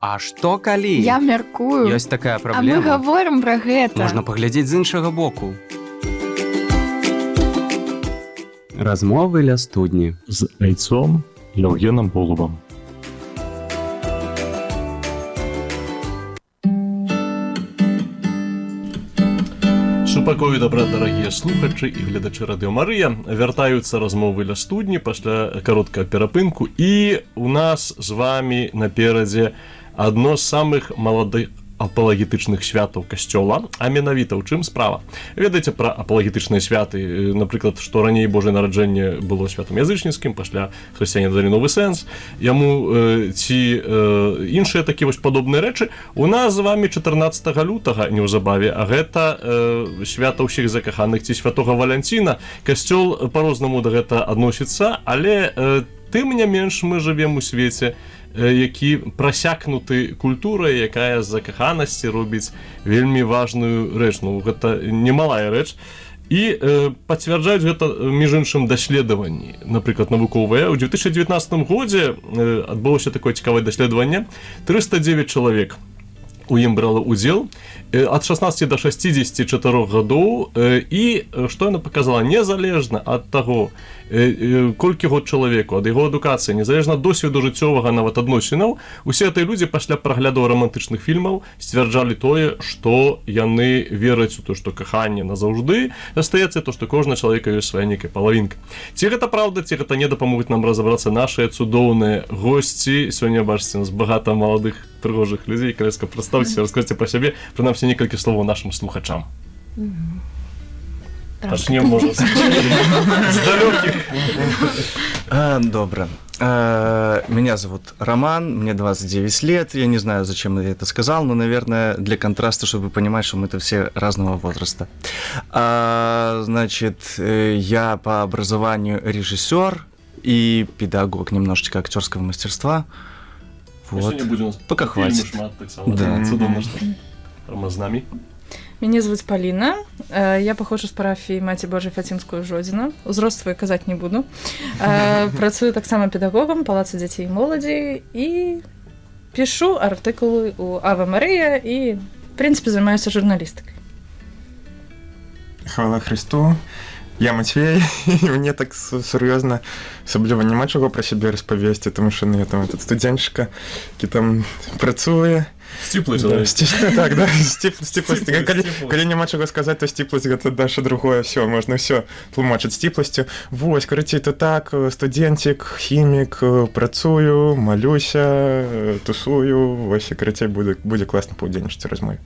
А што калі? Я мяркую. Ёсць такая А мы праблема. гаворым пра гэта. Можна паглядзець з іншага боку. Размовы ля студні. З айцом Яўгенам Голубам. Супакою добра, дарагія слухачы і гледачы Радыё Марыя. Вяртаюцца размовы ля студні пасля кароткага перапынку. І у нас з вамі наперадзе адно з самых маладых апалагетычных святаў касцёла, а менавіта ў чым справа. Ведаеце пра апалагетычныя святы, напрыклад, што раней Божае нараджэнне было святам язычніцкім, пасля хрысціяне далі новы сэнс, яму ці іншыя такі вось падобныя рэчы. У нас з вамі 14 лютага неўзабаве, а гэта свята ўсіх закаханых ці святога Валянціна. Касцёл па-рознаму да гэта адносіцца, але тым не менш мы жывем у свеце, які прасякнуты культурай, якая з закаханасці робіць вельмі важную рэч. Ну, гэта немалая рэч. І пацвярджаюць гэта, між іншым, даследаванні. Напрыклад, навуковыя. У 2019 годзе адбылося такое цікавае даследаванне. 309 чалавек у ім брала удзел ад 16 до 64 гадоў. І што яна паказала? Незалежна ад таго, колькі год чалавеку, ад яго адукацыі, незалежна ад досведу жыццёвага нават адносінаў, усе гэтыя людзі пасля праглядаў рамантычных фільмаў сцвярджалі тое, што яны вераць у то, што каханне назаўжды застаецца, то, што кожны чалавека ёсць свая нейкая палавінка. Ці гэта праўда, ці гэта не дапамогуць нам разабрацца нашыя цудоўныя госці. Сёння, бачыце, у нас багата маладых прыгожых людзей. Калеска, прадставце, раскажыце пра сябе, прынамсі некалькі словаў нашым слухачам. Пачнем, можа, з далёкіх. Добро. Меня зовут Роман, мне 29 лет. Я не знаю, зачем я это сказал, но, наверное, для контраста, чтобы понимать, что мы-то все разного возраста. Значит, я по образованию режиссер и педагог немножечко актерского мастерства. Вот. Пока хватит. Да. Цудоўна, што Рома з намі. Меня зовут Полина, я похожа з парафіі Маці Божай Фацімскую Жодзіна. Узрост свой казаць не буду. Працую таксама педагогам Палаца дзяцей і моладзі і пішу артыкулы ў Ава Марыя і, в прынцыпе, займаюся журналістыкай. Хвала Христу. Я Матвей, і мне так сур'ёзна асабліва няма чаго пра сябе распавесці, таму што я там этот студэнчыка, які там працуе. Сціплы чалавек. Так, да, сціпласць. Калі няма чаго сказаць, то сціпласць гэта наша другое, всё, можна ўсё тлумачыць сціпласцю. Вось, карацей, то так, студэнцік, хімік, працую, малюся, тусую, вось, і карацей, будзе класна паўдзельнічаць у размове.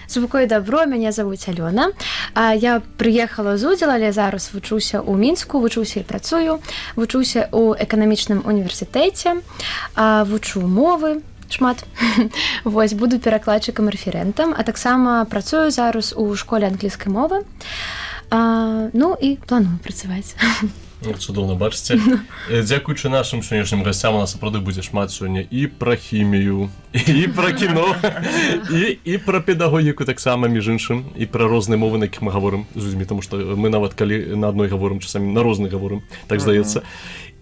Супакой добро, мяне завуць Алёна. Я прыехала з удзел, але зараз вучуся ў Мінску, вучуся і працую, вучуся ў эканамічным універсітэце, вучу мовы шмат. Вось, буду перакладчыкам рэферэнтам, а таксама працую зараз у школе англійскай мовы. Ну і планую працаваць. Цудоўна, бачыце. Дзякуючы нашым сённяшнім гасцям у нас сапраўды будзе шмат сёння і пра хімію, і пра кіно, і пра педагогіку таксама, між іншым, і пра розныя мовы, на якіх мы гаворым з людзьмі, таму што мы нават калі на адной гаворым, часамі на розных гаворым, так здаецца.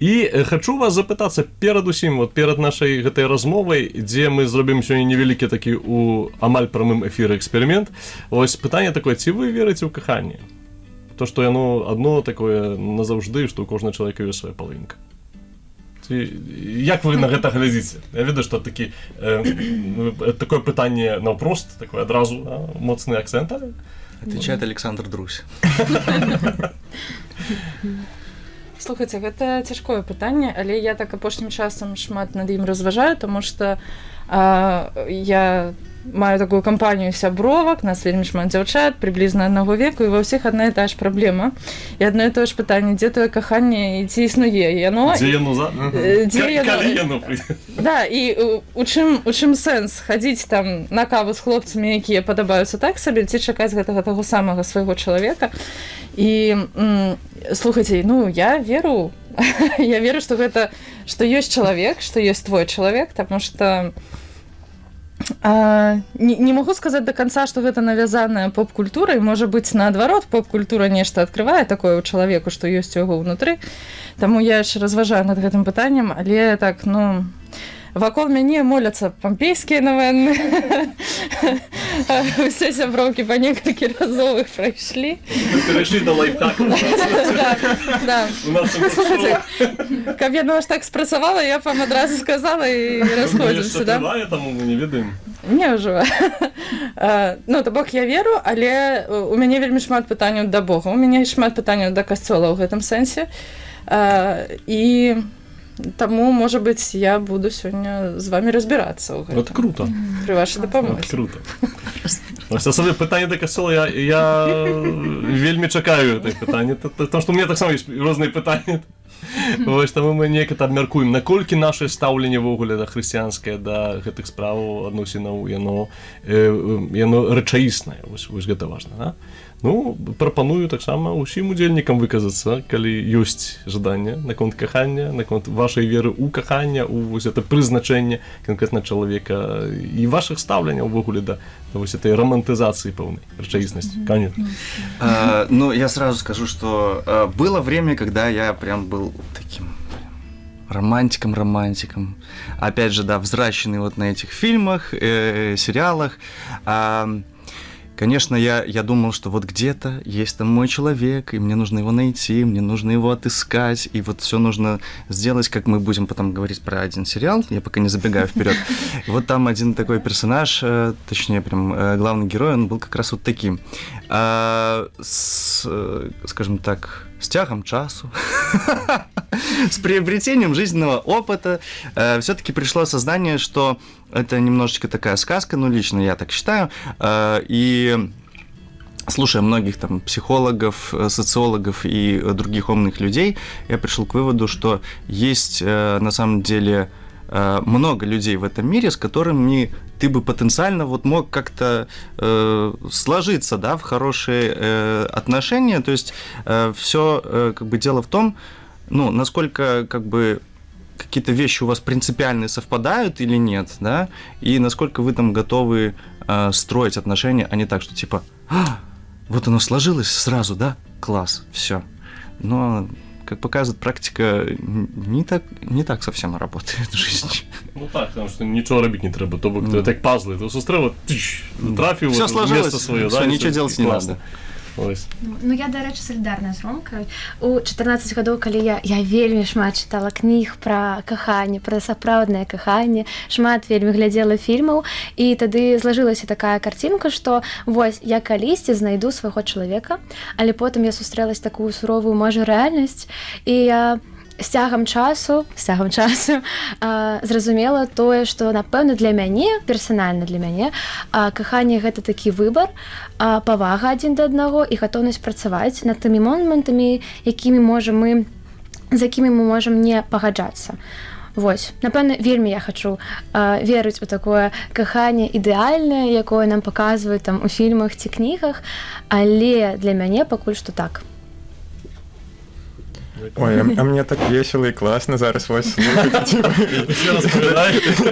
І хачу вас запытацца перадусім, перад нашай гэтай размовай, дзе мы зробім сёння невялікі такі у амаль прамым эфіры эксперымент. Вось пытанне такое: ці вы верыце ў каханне? То, што яно адно такое назаўжды, што ў кожнага чалавека ёсць свая палавінка. Як вы на гэта глядзіце? Я ведаю, што такі такое пытанне наўпрост, такое адразу моцны акцэнт. Отвечает Александр Друсь. Слухайце, гэта цяжкое пытанне, але я так апошнім часам шмат над ім разважаю, таму што я маю такую кампанію сябровак, нас вельмі шмат дзяўчат, прыблізна аднаго веку, і ва ўсіх адна і тая ж праблема. І адно і тое ж пытанне, дзе тое каханне і ці існуе яно? Дзе яно за? Калі яно прыйдзе? Да, і у чым сэнс хадзіць там на каву з хлопцамі, якія падабаюцца так сабе, ці чакаць гэтага таго самага свайго чалавека. І слухайце, ну, я веру, што гэта, што ёсць чалавек, што ёсць твой чалавек, таму што не магу сказаць да канца, што гэта навязаная поп-культурай. Можа быць, наадварот, поп-культура нешта адкрывае такое ў чалавеку, што ёсць у яго ўнутры. Таму я яшчэ разважаю над гэтым пытаннем, але так, ну, вакол мяне моляцца пампейскія навенны. Усе сяброўкі па некалькі разоў іх прайшлі. Перейшли до лайфхака. Да. У нас Слухайте, каб яно аж так спрацавала, я б вам адразу сказала і расходзімся, да? Триває, тому ми не ведаємо. Не ўжо. Ну, то бок я веру, але у мяне вельмі шмат пытанняў да Бога. У мяне шмат пытанняў да касцёла ў гэтым сэнсе. І таму, можа быць, я буду сёння з вами разбірацца ў гэтым. От круто. Пры вашай дапамозе. Круто. Ось особливо питання до касола, я вельми чекаю це питання, тому що у мене так само є різні питання. Ось тому ми неяк абмяркуємо, наколькі наше стаўленне ввогуле да хрысціянскае да гэтых справаў адносінаў яно рэчаіснае. Вось гэта важна, да? Ну, прапаную таксама ўсім удзельнікам выказацца, калі ёсць жаданне наконт кахання, наконт вашай веры ў кахання, у вось гэта прызначэнне канкрэтна чалавека і вашых стаўленняў увогуле да вось этой романтизации полной рэчаіснасці. Конечно. Ну, я сразу скажу, что было время, когда я прям был таким романтиком. Опять же, да, взращенный вот на этих фильмах, сериалах. Конечно, я думал, что вот где-то есть там мой человек, и мне нужно его найти, мне нужно его отыскать, и вот все нужно сделать, как мы будем потом говорить про один сериал, я пока не забегаю вперед. Вот там один такой персонаж, точнее, прям главный герой, он был как раз вот таким. Скажем так, с тягом часу, с приобретением жизненного опыта, все-таки пришло осознание, что это немножечко такая сказка, ну, лично я так считаю, и слушая многих там психологов, социологов и других умных людей, я пришел к выводу, что есть на самом деле много людей в этом мире, с которыми ты бы потенциально вот мог как-то сложиться, да, в хорошие отношения. То есть все как бы дело в том, ну, насколько как бы какие-то вещи у вас принципиально совпадают или нет, да, и насколько вы там готовы строить отношения, а не так, что типа, вот оно сложилось сразу, да, класс, все. Но как показывает практика, не так совсем работает в жизни. Ну так, потому что ничего робить не треба, то бок так пазлы, то сустрела, трафіў в место своё, да, ничего делать не надо. Ось. Ну, я, дарэчы, салідарная з Ромкай. У 14 гадоў, калі я вельмі шмат чытала кніг пра каханне, пра сапраўднае каханне, шмат вельмі глядзела фільмаў, і тады злажылася такая карцінка, што вось, я калісьці знайду свайго чалавека, але потым я сустрэлася такую суровую, можа, рэальнасць, і я з цягам часу зразумела тое, што, напэўна, для мяне, персанальна для мяне, каханне гэта такі выбар, павага адзін да аднаго і гатоўнасць працаваць над тымі момантамі, з якімі мы можам не пагаджацца. Вось, напэўна, вельмі я хачу верыць у такое каханне ідэальнае, якое нам паказваюць там у фільмах ці кнігах, але для мяне пакуль што так. Ой, а мне так весело и классно зараз вас слухать.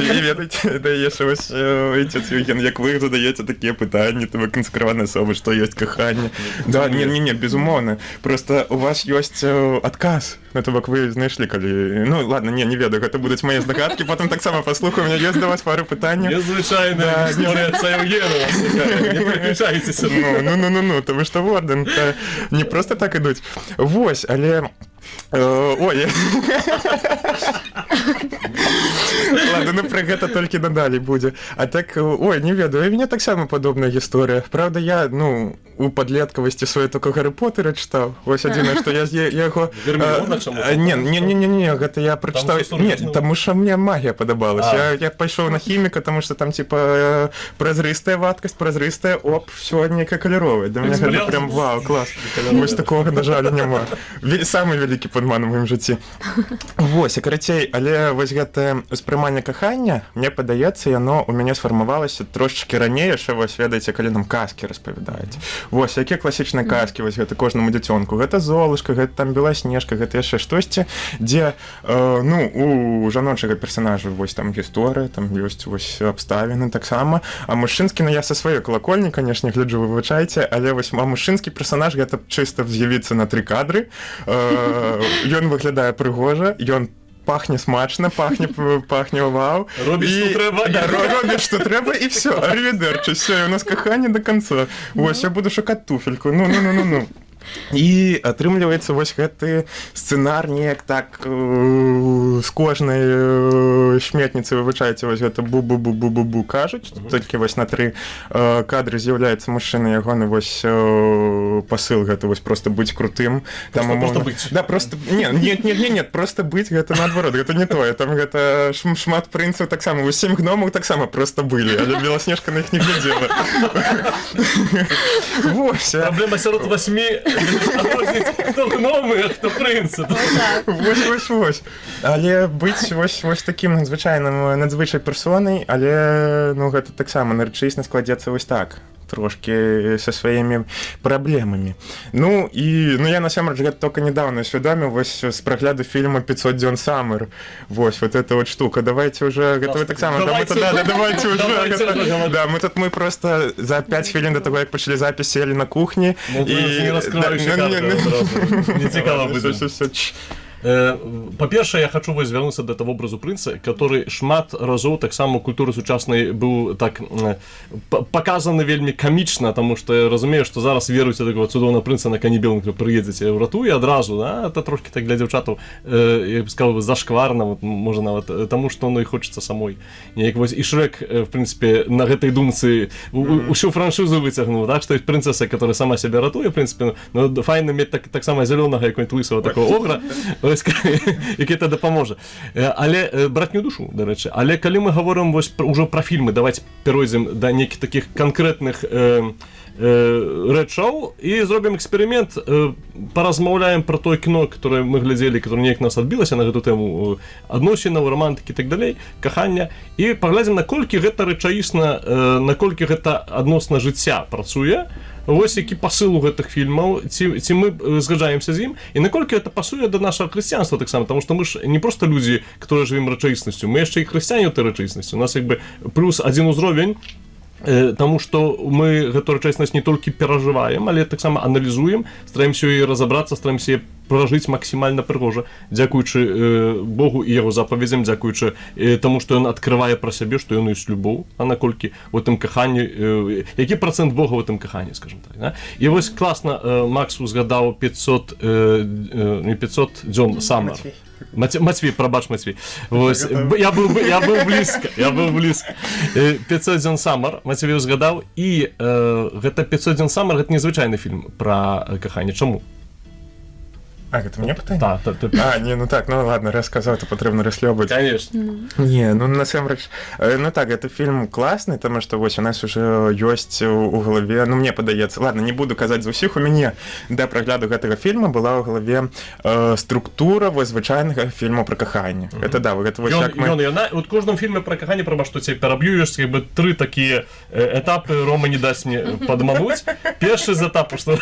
І ведаеце, даеш ось отец Євген, як ви задаєте такі питання, то ви консервовані особи, що є кохання. Да, не, безумовно. Просто у вас есть отказ. Ну, то бок ви знайшли, коли... Ну, ладно, не ведаю, це будуть мої здогадки, потім так само послухаю, у мене є до вас пару питань. Незвичайна історія отця Євгена. Не переключайтеся. Ну, тому що в орден не просто так ідуть. Вось, але... Ой, ладно, ну про гэта толькі надалей будзе. А так, ой, не ведаю, у мяне таксама падобная гісторыя. Правда, я, ну, у падлеткавасці сваёй только Гаррі Поттера чытаў. Вось адзінае, што я яго... Герміона чаму? Не, гэта я прачытаў... Не, таму што мне магія падабалася. Я пайшоў на хіміка, таму што там, типа, празрыстая вадкасць, празрыстая, оп, всё некае каляровае. Для мяне гэта прям вау, клас. Вось такога, на жаль, няма. Самы вялікі падман у маім жыцці. Вось, і карацей, але вось гэтае ўспрыманне кахання, мне падаецца, яно у мяне сфармавалася трошачкі раней, яшчэ вось ведаеце, калі нам казкі распавядаюць. Вось, якія класічныя казкі, вось гэта кожнаму дзіцёнку. Гэта Золушка, гэта там Беласнежка, гэта яшчэ штосьці, дзе, ну, у жаночага персонажа вось там гісторыя, там ёсць вось абставіны таксама, а мужчынскі, ну я са сваёй колакольні, канешне, гляджу, выбачайце, але вось мужчынскі персонаж гэта чыста з'явіцца на 3 кадры. Ён выглядае прыгожа, ён пахне смачна, пахне вау. Робіць, І- што трэба, і- Да, робіць, што трэба, і все, арівідерчы, все, і у нас каханне до конца. Вось, я буду шукаць туфельку, ну. І атрымліваецца вось гэты сцэнар неяк так з кожнай шметніцы, выбачайце, вось гэта бу-бу-бу-бу-бу-бу кажуць, толькі вось на 3 кадры з'яўляецца мужчына, ягоны вось пасыл гэта вось просто быць крутым. Там, Просто умоўна- быць. Да, просто, нет, просто быць, гэта наадварот, гэта не тое, там гэта шмат прынцаў таксама, вось 7 гномаў таксама просто былі, але Беласнежка на іх не глядзела. Вось, Праблема сярод 8 адрозніць, хто гномы, а хто прынцы. Вось. Але быць вось такім надзвычай персонай, але ну гэта таксама на рэчаіснасць складзецца вось так. Трошки со сваімі праблемамі. Ну я насамрэч гэта только недавно усведоміў вось з прагляду фільма 500 дзён Саммер. Вось вот эта вот штука. Давайте уже гэта вы таксама давайте уже. Да, мы просто за 5 хвілін до того, як пачалі запіс, сели на кухні Не раскрываючы карты адразу. Не цікава будзе. Па-першае, я хочу вось звярнуцца да таго вобразу прынца, который шмат разоў таксама у культуры сучаснай быў так паказаны вельмі камічна, таму што я разумею, што зараз веруюць у такого цудоўнага прынца на кані белым, который прыедзеце ў ратуе адразу, да? Это трошки так для дзяўчатаў, я б сказаў, зашкварна, можа нават таму, што ну і хочацца самой. Неяк вось і Шрэк, в прынцыпе, на гэтай думцы усю франшызу выцягнуў, так што ёсць прынцэса, которая сама сябе ратуе, в прынцыпе, ну файна мець таксама зялёнага якой-нибудь лысого такого огра, які это дапаможа. Але братню душу, дарэчы. Але калі мы гаворым вось ўжо пра фільмы, давайте перайдзем да нейкіх такіх канкрэтных рэчаў і зробім эксперымент, паразмаўляем пра тое кіно, которое мы глядзелі, которое неяк нас адбілася на гэту тэму адносінаў, романтыкі і так далей, кахання, і паглядзім, наколькі гэта рэчаісна, наколькі гэта адносна жыцця працуе, вось які пасыл у гэтых фільмаў, ці мы згаджаемся з ім, і наколькі гэта пасуе да нашага хрысціянства таксама, таму што мы ж не проста людзі, которые жывем рэчаіснасцю, мы яшчэ і хрысціяне ў той рэчаіснасці. У нас як бы плюс адзін узровень, таму што мы гэту рэчаіснасць не толькі перажываем, але таксама аналізуем, стараемся ёй разабрацца, стараемся пражыць максімальна прыгожа, дзякуючы Богу і яго запаведзям, дзякуючы таму, што ён адкрывае пра сябе, што ён ёсць любоў, а наколькі у гэтым каханні, які працэнт Бога ў гэтым каханні, скажем так. Да? І вось класна Макс узгадаў 500 дзён Саммер. Матвей, прабач, Матвей. Вось, я быў блізка. 500 дзён Саммер, Матвей узгадаў, і гэта 500 дзён Саммер, гэта незвычайны фільм пра каханне. Чаму? А, гэта мне пытанне? Так. Ну так, ну ладно, раз сказаў, то патрэбна расслёбаць. Конечно. Не, ну насамрэч, ну так, гэта фільм класны, таму што вось у нас уже ёсць у галаве, ну мне падаецца, ладно, не буду казаць за ўсіх, у мяне да прагляду гэтага фільма была ў галаве структура вось звычайнага фільму пра каханне. Гэта да, гэта вось як мы... У кожным фільме пра каханне, праба, што цябе пераб'ю, ёсць як бы 3 такія этапы, Рома не дасць мне падмануць. Першы з этапаў, што...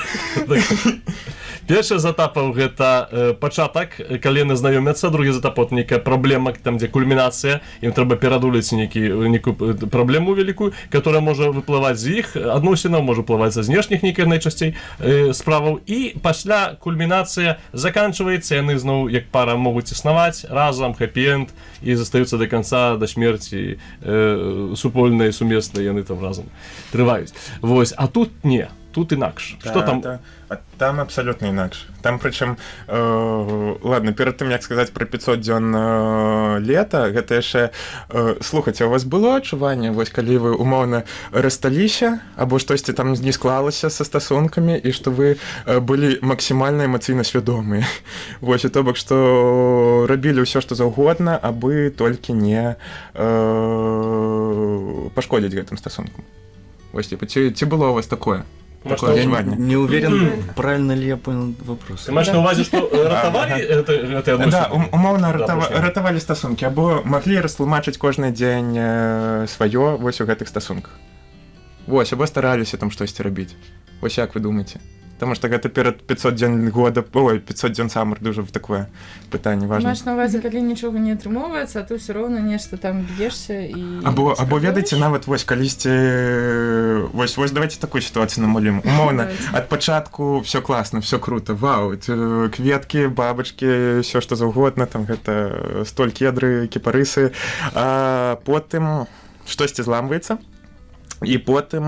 Першы з этапаў гэта пачатак, калі яны знаёмяцца, другі з этапаў нейкая праблема, там дзе кульмінацыя, ім трэба перадолець нейкую праблему вялікую, которая можа выплываць з іх адносінаў, можа выплываць са знешніх нейкіх найчасцей справаў, і пасля кульмінацыя заканчваецца, яны зноў як пара могуць існаваць разам, хэпі-энд, і застаюцца да канца, да смерці, супольныя, сумесныя, яны там разам трываюць. Вось, а тут не. Тут інакш. Што там? Там абсалютна інакш. Там прычым, ладно, перад тым, як сказаць пра 500 дзён лета, гэта яшчэ, слухайце, у вас было адчуванне, вось калі вы умоўна рассталіся, або штосьці там не склалася са стасункамі, і што вы былі максімальна эмацыйна свядомыя. Вось, і то бок, што рабілі ўсё, што заўгодна, абы толькі не пашкодзіць гэтым стасункам. Вось, ці было у вас такое? Я не уверен, правильно ли я понял вопрос. Ты маеш на увазе, што ратавалі гэты адносіны? Да, умоўна ратавалі стасункі, або маглі растлумачыць кожны дзень сваё вось у гэтых стасунках. Вось, або стараліся там штосьці рабіць. Вось як вы думаеце? Тому што гэта перад 500 дзён года, ой, 500 дзён самар дуже такое пытанне важнае. Маеш на увазе, калі нічога не атрымоўваецца, а ты ўсё роўна нешта там б'ешся і... Або ведаеце, нават вось калісьці... Вось давайте такую сітуацыю намалюем. Умоўна, ад пачатку все класна, все круто, вау, кветкі, бабачкі, все што заўгодна, там гэта столь кедры, кіпарысы, а потым штосьці зламваецца, і потым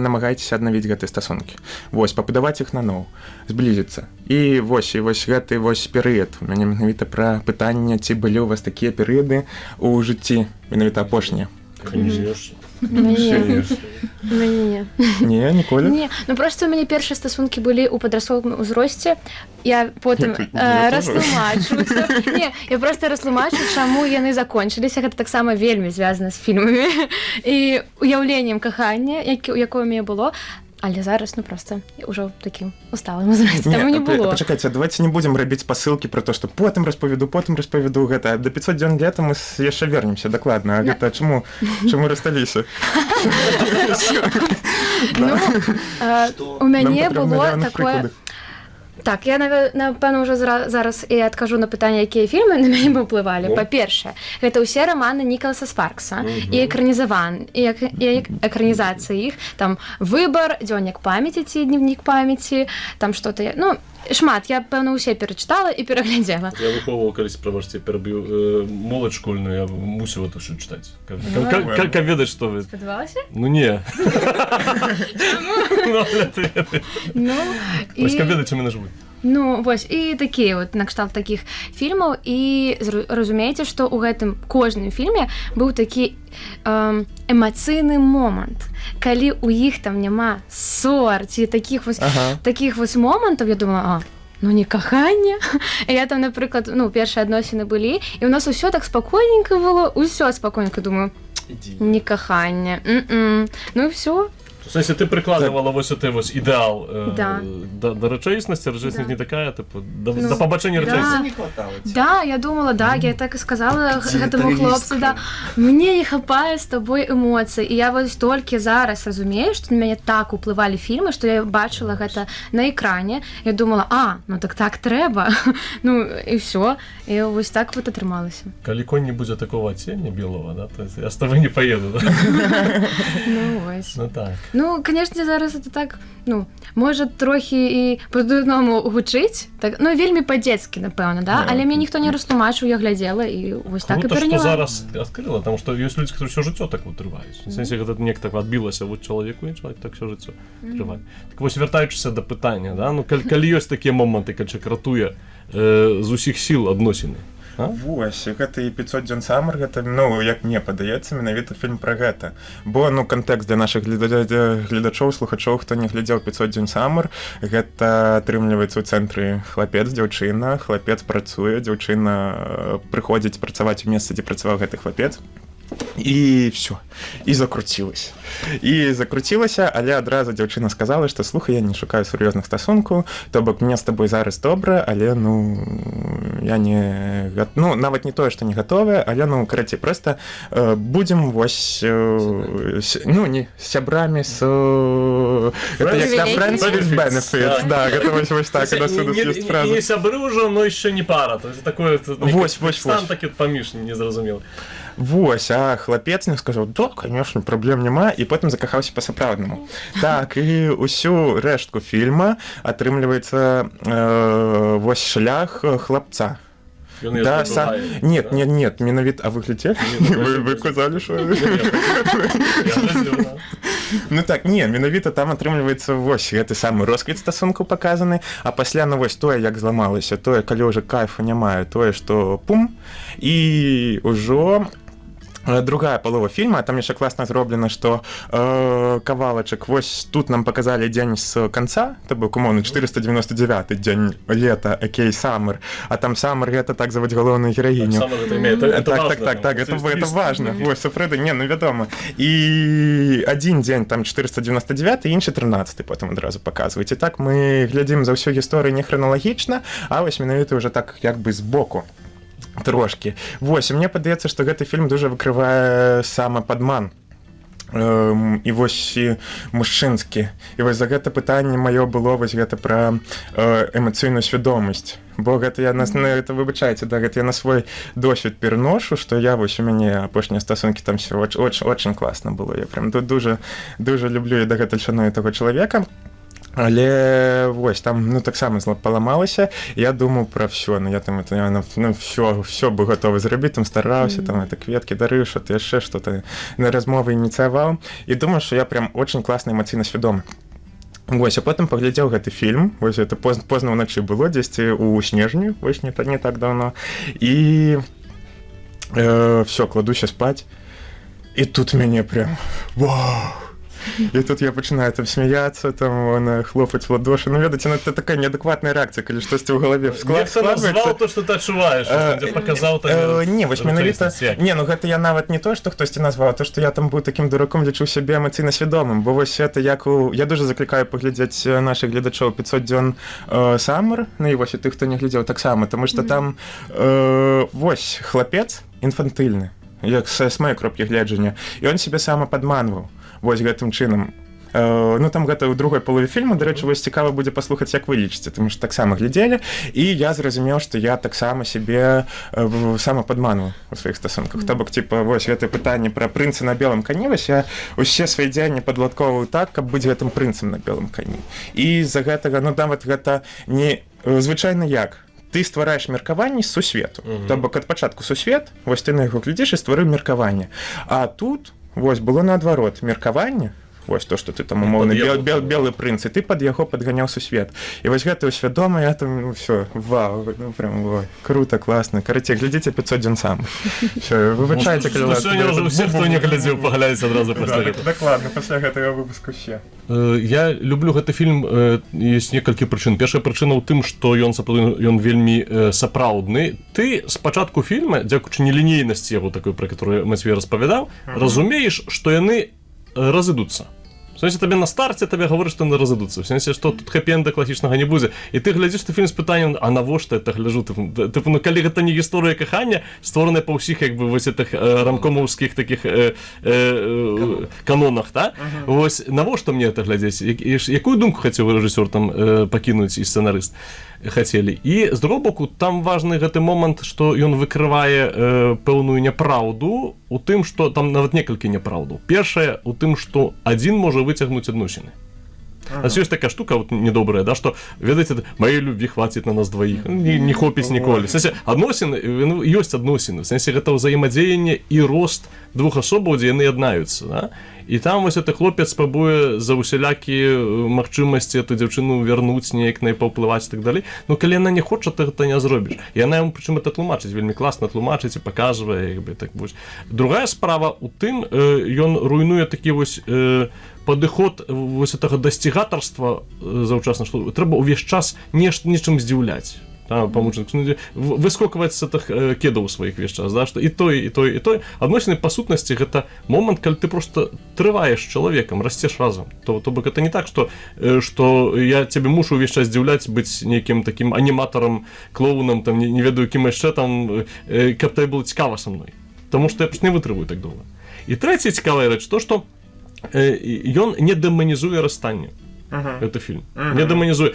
намагайцеся аднавіць гэтыя стасункі. Вось, пабудаваць іх наноў, зблізіцца. І вось гэты вось перыяд. У мяне менавіта пра пытанне, ці былі у вас такія перыяды ў жыцці, менавіта апошнія. Конечно. Не. Не, ніколі? Не, ну просто у мяне першыя стасункі былі ў падрастковым узросце. Я потым растлумачу. Не, я просто растлумачу, чаму яны закончыліся. Гэта таксама вельмі звязана з фільмамі і уяўленнем кахання, якое у мяне было. Але зараз, ну, просто ўжо такім усталым узросце, таму не было. Пачакайце, давайте не будзем рабіць пасылкі пра то, што потым распавяду гэта. До 500 дзён лета мы яшчэ вернемся дакладна. А гэта чаму рассталіся? Ну, у мяне было такое... Так, я, напэўна, ўжо зараз і адкажу на пытанне, якія фільмы на мяне паўплывалі. Па-першае, гэта ўсе раманы Нікаласа Спаркса і экранізацыі іх, там «Выбар», «Дзённік памяці» ці «Дневнік памяці», там што-то... Ну, шмат, я, пэўна, усе перачытала і пераглядзела. Я выхоўваў калісь, прабачце, перабіў моладзь школьную, я мусіў это ўсё чытаць. Как ведаць, што вы... Спадавалася? Ну, не. Ну, і... Вось, как ведаць, у мяне жывуць. Ну, вось, і такія вот накшталт такіх фільмаў, і разумееце, што ў гэтым кожным фільме быў такі эмацыйны момант, калі ў іх там няма ссор ці такіх вось момантаў, я думала, ну не каханне. Я там, напрыклад, ну, першыя адносіны былі, і ў нас усё так спакойненька было, усё спакойненька, думаю, не каханне. Ну і ўсё. В сенсі, ти прикладувала ось оте ось ідеал до речейсності, речейсність не така, типу, до побачення речейсності. Да, я думала, я так і сказала гэтаму хлопцу, мне не хапае з тобой эмоцый, і я вось толькі зараз разумею, што на мяне так уплывалі фільмы, што я бачыла гэта на экране, я думала, ну так трэба, ну і всё, і вось так вот атрымалася. Калі конь не будзе такого адцення белого, да, то я з тобой не поеду, да? Ну вось. Ну так. Ну, конечно, зараз это так, ну, можа трохі і по-дурному гучыць, так, ну, вельмі па-дзецкі, напэўна, да? Але мне ніхто не растлумачыў, я глядзела, і вось так і пераняла. Круто, што зараз адкрыла, потому што ёсць людзі, которые ўсё жыццё так утрываюць. В сэнсе, гэта неяк так адбілася вот чалавеку, і чалавек так ўсё жыццё трывае. Так вось, вяртаючыся да пытання, да? Ну, калі ёсць такія моманты, калі чалавек ратуе з усіх сіл адносіны, Вось, гэта і 500 дзён самар, гэта, ну, як мне падаецца, менавіта фільм пра гэта. Бо, ну, кантэкст для нашых гледачоў, слухачоў, хто не глядзеў 500 дзён самар, гэта атрымліваецца ў цэнтры хлапец, дзяўчына, хлапец працуе, дзяўчына прыходзіць працаваць у месцы, дзе працаваў гэты хлапец. І все, і закруцілася, але адразу дзяўчына сказала, што слухай, я не шукаю сур'ёзных стасункаў, то бок мне з табой зараз добра, але ну я не, ну нават не тое, што не гатовая, але ну карацей, проста будзем вось ну не сябрамі з гэта як да friends with benefits, да, гэта вось так, і дасюды ёсць фраза. Не сябры ўжо, но еще не пара, то есть такое стан такі паміж незразумелы. Вось, а хлапец не сказаў, да, конечно, праблем няма, і потым закахаўся па-сапраўднаму. Так, і ўсю рэштку фільма атрымліваецца вось шлях хлапца. Да, нет, менавіта, а вы глядзелі? Вы казалі, што... Ну так, не, менавіта там атрымліваецца вось гэты самы росквіт стасункаў паказаны, а пасля, ну вось тое, як зламалася, тое, калі ўжо кайфу няма, тое, што пум, і ўжо другая палова фільма, там яшчэ класна зроблена, што кавалачак, вось тут нам паказалі дзень з канца, то бок умоўны 499 дзень лета, окей, саммер, а там саммер гэта так заваць галоўную гераіню. Так, это важно. Вось, сапраўды, не, ну вядома. І адзін дзень там 499, іншы 13 потым адразу паказваюць. І так мы глядзім за ўсю гісторыю не храналагічна, а вось менавіта ўжо так як бы збоку. Трошкі. Вось, мне падаецца, што гэты фільм дуже выкрывае самападман і вось і мужчынскі. І вось за гэта пытанне маё было вось гэта пра эмацыйную свядомасць. Бо гэта я это выбачайце, да, гэта я на свой досвед пераношу, што я вось у мяне апошнія стасункі там все очень класна было. Я прям дуже люблю і дагэтуль шаную таго чалавека. Але вось там ну таксама паламалася. Я думаў пра ўсё, ну я там это все бы гатовы зрабіць, там стараўся, там это кветкі дарыў, што ты яшчэ што-то на размовы ініцыяваў. І думаю, што я прям очень класна эмацыйна свядомы. Вось, а потым паглядзеў гэты фільм, вось это позна ўначы было дзесьці ў снежні, вось не так давно. І все, кладуся спаць. І тут мяне прям вау! І тут я пачынаю там смяяцца, там хлопаць в ладошы. Ну, ведаце, ну, это такая неадэкватная рэакцыя, калі штосьці ў галаве складваецца. Як ты назваў то, што ты адчуваеш, што паказаў так... Не, вось менавіта... Не, ну гэта я нават не то, што хтосьці назваў, а то, што я там быў такім дураком, лічыў сябе эмацыйна свядомым. Бо вось это як у... Я дуже заклікаю паглядзець нашых гледачоў 500 дзён Саммер, ну і вось і тых, хто не глядзеў таксама, таму што там вось хлапец інфантыльны, як з маёй кропкі гледжання, і он сябе сама падманваў. Вось гэтым чынам. Ну там гэта ў другой палове фільму, дарэчы, вось цікава будзе паслухаць, як вы лічыце, таму што таксама глядзелі, і я зразумеў, што я таксама сябе сама падманваў у сваіх стасунках. То бок, типа, вось гэтае пытанне пра прынца на белым кані, вось я усе свае дзеянні падладкоўваю так, каб быць гэтым прынцам на белым кані. І з-за гэтага, ну нават гэта не звычайна як. Ты ствараеш меркаванне з сусвету. То бок ад пачатку сусвет, вось ты на яго глядзіш і стварыў меркаванне. А тут вось было наадварот меркаванне, вось то, што ты там умоўны белы прынц, і ты пад яго падганяў сусвет. І вось гэта свядома, я там все, вау, ну прям ой, круто, класна. Карацей, глядзіце 500 дзён сам. Все, выбачайце, калі ласка. Сёння ўжо ўсе, хто не глядзеў, паглядзець адразу пасля гэтага. Дакладна, пасля гэтага выпуску все. Я люблю гэты фільм, ёсць некалькі прычын. Першая прычына ў тым, што ён вельмі сапраўдны. Ты спачатку фільма, дзякуючы нелінейнасці яго такой, пра которую Мацвей распавядаў, разумееш, што яны разыдуцца. В сэнсе, табе на старце табе гаворыць, што яны разыдуцца. В сэнсе, што тут хэпі-энда класічнага не будзе. І ты глядзіш ты фільм з пытаннем, а навошта это гляджу? Тыпу, ну калі гэта не гісторыя кахання, створаная па ўсіх як бы вось гэтых рамкомаўскіх такіх канонах, да? Вось навошта мне это глядзець? Якую думку хацеў рэжысёр там пакінуць і сцэнарыст хацелі? І з другога боку, там важны гэты момант, што ён выкрывае пэўную няпраўду у тым, што там нават некалькі няпраўдаў. Першае у тым, што адзін можа выцягнуць адносіны. А ёсць такая штука вот недобрая, да, што ведаеце, маёй любві хваціць на нас дваіх, не хопіць ніколі. В сэнсе, адносіны, ёсць адносіны, в сэнсе гэта ўзаемадзеянне і рост двух асобаў, дзе яны яднаюцца, да? І там вось гэты хлопец спрабуе за усялякія магчымасці эту дзяўчыну вярнуць, неяк на і паўплываць і так далей. Ну калі яна не хоча, ты гэта не зробіш. І яна яму прычым это тлумачыць, вельмі класна тлумачыць і паказвае, як бы так будзе. Другая справа у тым, ён руйнуе такі вось падыход вось гэтага дасцігатарства заўчасна, што трэба ўвесь час нечым здзіўляць. Выскокваць з гэтых кедаў сваіх весь час, да, што і той. Адносіны па сутнасці гэта момант, калі ты просто трываеш чалавекам, расцеш разам. То бок гэта не так, што я цябе мушу ўвесь час здзіўляць, быць нейкім такім аніматарам, клоунам, там не ведаю кім яшчэ там, каб табе было цікава са мной. Таму што я не вытрываю так доўга. І трэцяя цікавая рэч, то што ён не дэманізуе расстанне. Это фільм. Не дэманізуе.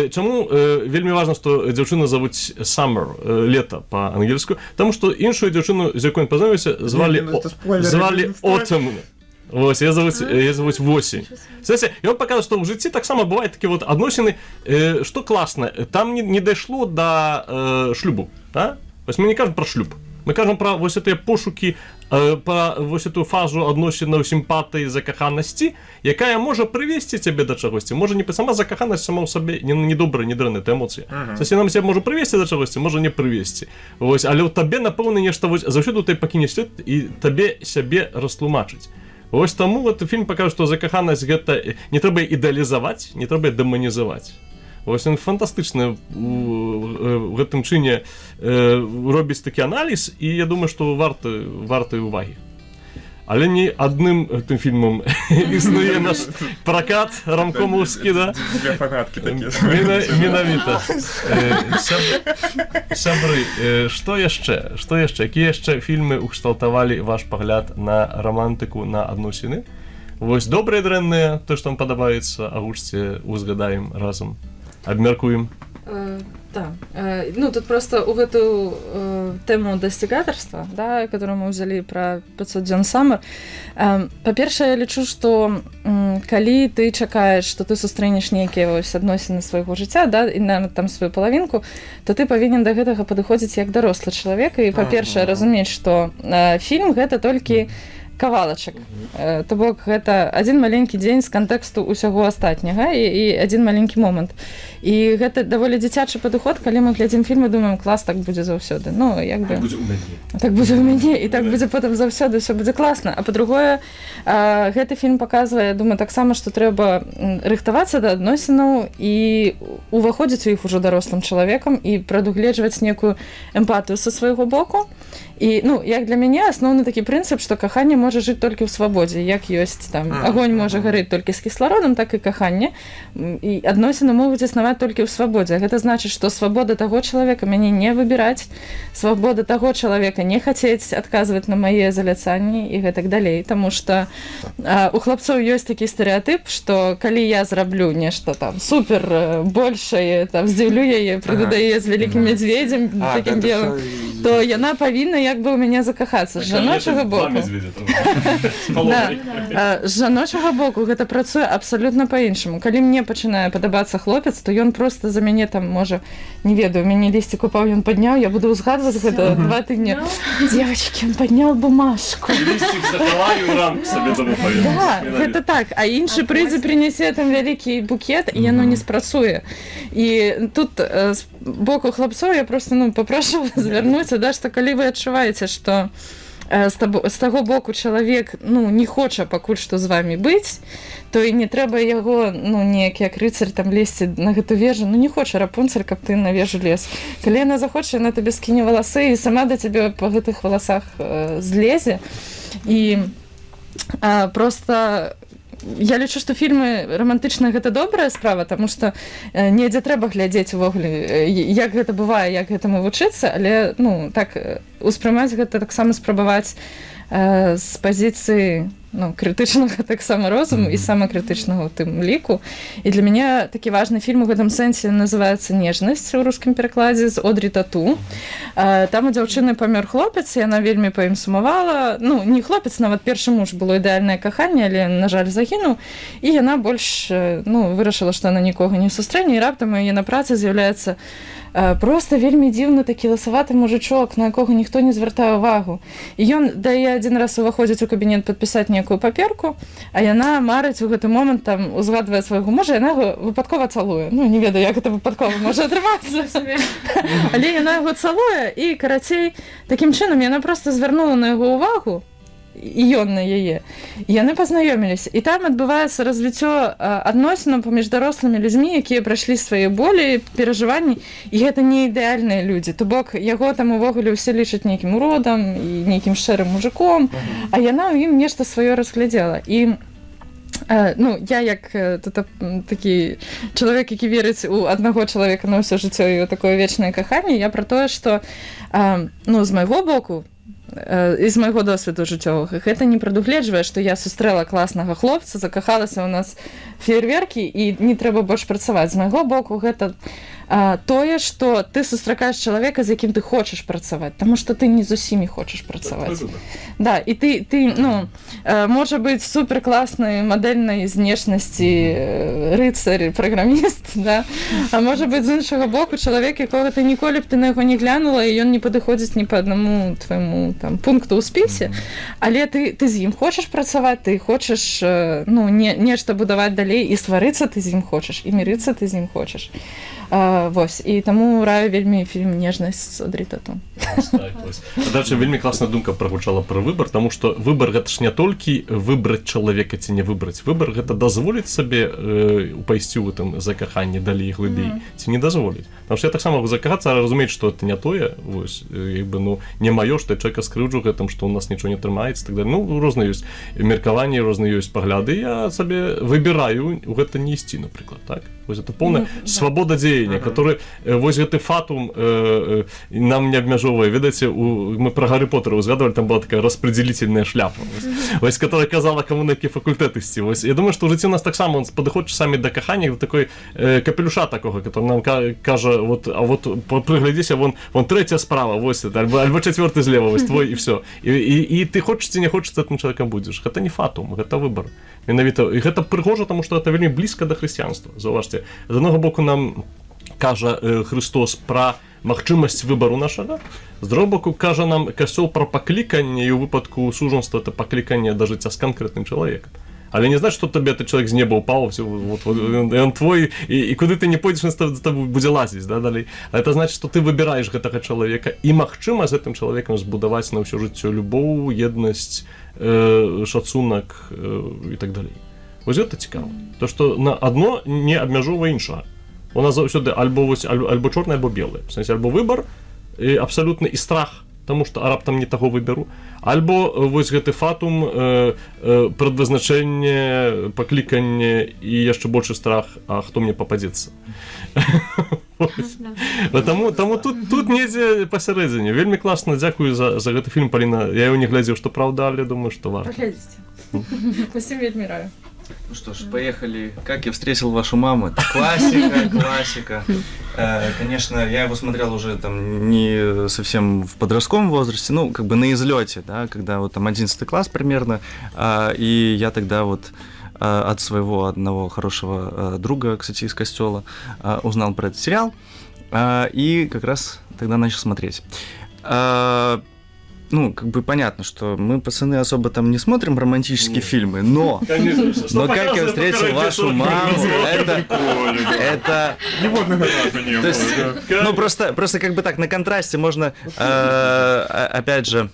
Чаму вельмі важна, што дзяўчына завуць Summer, лета па-ангельску, таму што іншую дзяўчыну, з якой ён пазнаёміўся, звалі Autumn. Вось, я завуць Восень. Знаете, ён паказвае, што ў жыцці таксама бывае такі вот адносіны, што класна, там не дайшло да шлюбу, да? Вось мы не кажам пра шлюб. Мы кажам пра вось гэтыя пошукі, пра вось эту фазу адносінаў сімпатыі, закаханасці, якая можа прывесці цябе да чагосьці. Можа не сама закаханасць сама ў сабе не добрая, не дрэнная, это эмоцыя. Сасі нам цябе можа прывесці да чагосьці, можа не прывесці. Вось, але ў табе, напэўна, нешта вось заўсёды ты пакіне след і табе сябе растлумачыць. Вось таму гэты фільм пакажа, што закаханасць гэта не трэба ідэалізаваць, не трэба дэманізаваць. Вось ён фантастычна у гэтым чыне робіць такі аналіз, і я думаю, што варты ўвагі. Але не адным тым фільмам існуе наш пракат рамкомаўскі, да? Для фанаткі такі. Менавіта. Сябры, што яшчэ? Якія яшчэ фільмы ўкшталтавалі ваш пагляд на рамантыку, на адносіны? Вось добрыя, дрэнныя, то, што вам падабаецца, агучце, узгадаем разам, абмяркуем. Да. Ну, тут просто у гэтую тему достигаторства, да, которую мы взяли про 500 дзён Summer, па-першае, я лічу, што калі ты чакаеш, што ты сустрэнеш нейкія вось адносіны свайго жыцця, да, і нават там сваю палавінку, то ты павінен да гэтага падыходзіць як дарослы чалавек і, па-першае, разумець, што фільм гэта толькі кавалачак. То бок гэта адзін маленькі дзень з кантэксту ўсяго астатняга і адзін маленькі момант. І гэта даволі дзіцячы падыход, калі мы глядзім фільм і думаем, клас, так будзе заўсёды. Ну, як бы... Так будзе ў мяне, і так будзе потым заўсёды, ўсё будзе класна. А па-другое, гэты фільм паказвае, я думаю, таксама, што трэба рыхтавацца да адносінаў і уваходзіць у іх ужо дарослым чалавекам і прадугледжваць некую эмпатыю са свайго боку. І, ну, як для мяне асноўны такі прынцып, што каханне можа жыць толькі ў свабодзе, як ёсць там агонь можа гарэць толькі з кіслародам, так і каханне, і адносіны могуць існаваць толькі ў свабодзе. Гэта значыць, што свабода таго чалавека мяне не выбіраць, свабода таго чалавека не хацець адказваць на мае заляцанні і гэтак далей, таму што у хлапцоў ёсць такі стэрэатып, што калі я зраблю нешта там супер большае, там здзіўлю яе, прыйду да яе з вялікім мядзведзем такім белым, то яна павінна як бы ў мяне закахацца з жаночага боку. З жаночага боку гэта працуе абсалютна па-іншаму. Калі мне пачынае падабацца хлопец, то ён проста за мяне там можа, не ведаю, мяне лісцік упаў, ён падняў, я буду ўзгадваць гэта 2 тыдні. Дзевачкі, ён падняў бумажку. Лісцік захаваю, рамку сабе дома павінен. Да, гэта так. А іншы прыйдзе, прынясе там вялікі букет, і яно не спрацуе. І тут з боку хлапцоў я просто, ну, папрошу звярнуцца, да, што калі вы адчуваеце, што з таго боку чалавек, ну, не хоча пакуль што з вамі быць, то і не трэба яго, ну, неяк як рыцарь там лезці на гэту вежу, ну, не хоча Рапунцель, каб ты на вежу лез. Калі яна захоча, яна табе скіне валасы і сама да цябе па гэтых валасах злезе. І просто я лічу, што фільмы рамантычныя гэта добрая справа, таму што недзе трэба глядзець увогуле, як гэта бывае, як гэтаму вучыцца, але, ну, так, успрымаць гэта таксама спрабаваць з пазіцыі, ну, крытычнага таксама розуму і самакрытычнага ў тым ліку. І для мяне такі важны фільм у гэтым сэнсе называецца «Нежнасць» у рускім перакладзе з Одри Тату. Там у дзяўчыны памёр хлопец, і яна вельмі па ім сумавала. Ну, не хлопец, нават першы муж, было ідэальнае каханне, але, на жаль, загінуў. І яна больш, ну, вырашыла, што яна нікога не сустрэне, і раптам яе на працы з'яўляецца просто вельмі дзіўны такі ласаваты мужычок, на якога ніхто не звяртае ўвагу. І ён дае адзін раз уваходзіць у кабінет падпісаць некую паперку, а яна марыць у гэты момант, там, узгадвае свайго мужа, яна яго выпадкова цалуе. Ну, не ведаю, як гэта выпадкова можа атрымацца. Але яна яго цалуе, і, карацей, такім чынам яна проста звярнула на яго ўвагу, і ён на яе. І яны пазнаёміліся. І там адбываецца развіццё адносінаў паміж дарослымі людзьмі, якія прайшлі свае болі, перажыванні, і гэта не ідэальныя людзі. То бок, яго там увогуле ўсе лічаць нейкім уродам і нейкім шэрым мужиком, а яна ў ім нешта сваё разглядзела. І ну, я як тут такі чалавек, які верыць у аднаго чалавека на ўсё жыццё і такое вечнае каханне, я пра тое, што, ну, з майго боку, з майго досведу жыццёвага, гэта не прадугледжвае, што я сустрэла класнага хлопца, закахалася ў нас феерверкі і не трэба больш працаваць. З майго боку, гэта тое, што ты сустракаеш чалавека, з якім ты хочаш працаваць, таму што ты не з усімі хочаш працаваць. Да, і ты, ну, можа быць суперкласнай мадэльнай знешнасці рыцарь, праграміст, да? А можа быць з іншага боку чалавек, якога ты ніколі б ты на яго не глянула, і ён не падыходзіць ні па аднаму твайму там пункту ў спісе, але ты з ім хочаш працаваць, ты хочаш, ну, нешта будаваць далей, і сварыцца ты з ім хочаш, і мірыцца ты з ім хочаш. Вось, і таму раю вельмі фільм «Нежнасць» з Одри Тату. Дальше вельмі класная думка прагучала пра выбар, таму што выбар гэта ж не толькі выбраць чалавека ці не выбраць. Выбар гэта дазволіць сабе пайсці ў гэтым закаханні далей глыбей ці не дазволіць. Таму што я таксама могу закахацца, а разумець, што это не тое, вось, як бы, ну, не маё, што я чалавека скрыўджу гэтым, што ў нас нічого не атрымаецца, так далее. Ну, розныя ёсць меркаванні, розныя ёсць пагляды, я сабе выбіраю ў гэта не ісці, напрыклад, так? Вось это полная свабода дзеяння, который вось гэты фатум нам не абмяжоўвае. Ведаеце, мы про Гарри Поттера узгадывали, там была такая распределительная шляпа, вось, которая казала, кому на які факультэты ісці. Вось, я думаю, што ў жыцці у нас таксама падыходзіць часамі да кахання, да такой капелюша такога, который нам кажа, вот, а вот прыглядзіся, вон третья справа, вось это, альбо четвертый злева, вось твой, і все. І ты хочаш ці не хочаш, з гэтым чалавекам будзеш. Гэта не фатум, гэта выбор. Менавіта, і гэта прыгожа, таму што гэта вельмі блізка да хрысціянства. Заўважце, з аднаго боку нам кажа Христос пра магчымасць выбару нашага, з другого боку кажа нам касцёл пра пакліканне, і ў выпадку сужанства это пакліканне да жыцця з канкрэтным чалавекам. Але не значит, что тебе этот человек с неба упал, все, вот, он твой, и куда ты не пойдешь, он с тобой будет лазить, да, далей. А это значит, что ты выбираешь этого человека, и магчыма з гэтым чалавекам збудаваць на ўсё жыццё любоў, еднасць, шацунак і так далей. Вось гэта цікава. То, што на адно не абмяжоўвае іншага. У нас заўсёды альбо чорнае, альбо белае. В сэнсе, альбо выбар, абсалютны, і страх, тому што раптам не таго выберу, альбо вось гэты фатум, прадвазначэнне, пакліканне і яшчэ большы страх, а хто мне пападзецца. Таму тут недзе пасярэдзіне. Вельмі класна, дзякую за гэты фільм, Паліна. Я яго не глядзеў, што праўда, але думаю, што варта. Паглядзіце. Усім вельмі раю. Ну что ж, поехали. «Как я встретил вашу маму». Это классика. Конечно, я его смотрел уже там не совсем в подростковом возрасте, ну, как бы на излете, да, когда вот там 11 класс примерно, и я тогда вот от своего одного хорошего друга, кстати, из костела, узнал про этот сериал, и как раз тогда начал смотреть. Ну, как бы понятно, что мы, пацаны, особо там не смотрим романтические фильмы, но «Как я встретил вашу маму», это... То есть, ну, просто как бы так, на контрасте можно, опять же,